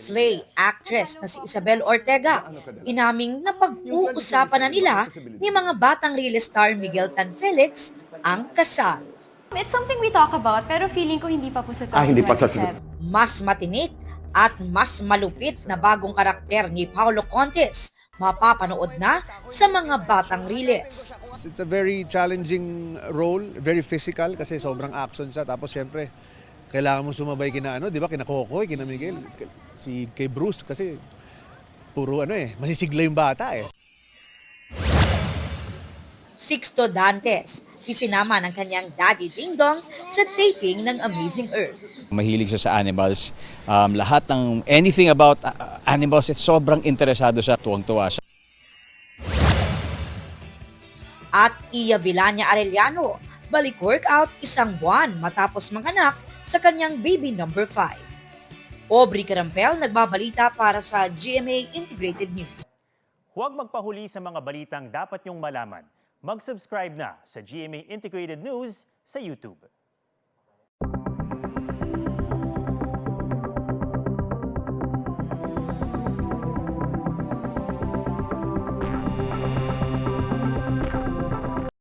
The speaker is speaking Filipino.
Slay actress na si Isabel Ortega, inaming na pag-uusapan na nila ni mga batang real star Miguel Tan Felix ang kasal. It's something we talk about, pero feeling ko hindi pa po sa 2027. Hindi pa sa sunod. Mas matinik at mas malupit na bagong karakter ni Paolo Contes mapapanood na sa mga batang riles. It's a very challenging role, very physical kasi sobrang action siya. Tapos siyempre, kailangan mo sumabay kina di ba, kina Kokoy, kina Miguel, kay Bruce kasi puro masisigla yung bata eh. Sixto Dantes, isinama ng kanyang daddy Ding Dong sa taping ng Amazing Earth. Mahilig siya sa animals. Lahat ng anything about animals, sobrang interesado siya, tuwang-tuwa siya. At Iya Villania Arellano, balik workout isang buwan matapos manganak sa kanyang baby number 5. Aubrey Carampel nagbabalita para sa GMA Integrated News. Huwag magpahuli sa mga balitang dapat niyong malaman. Mag-subscribe na sa GMA Integrated News sa YouTube.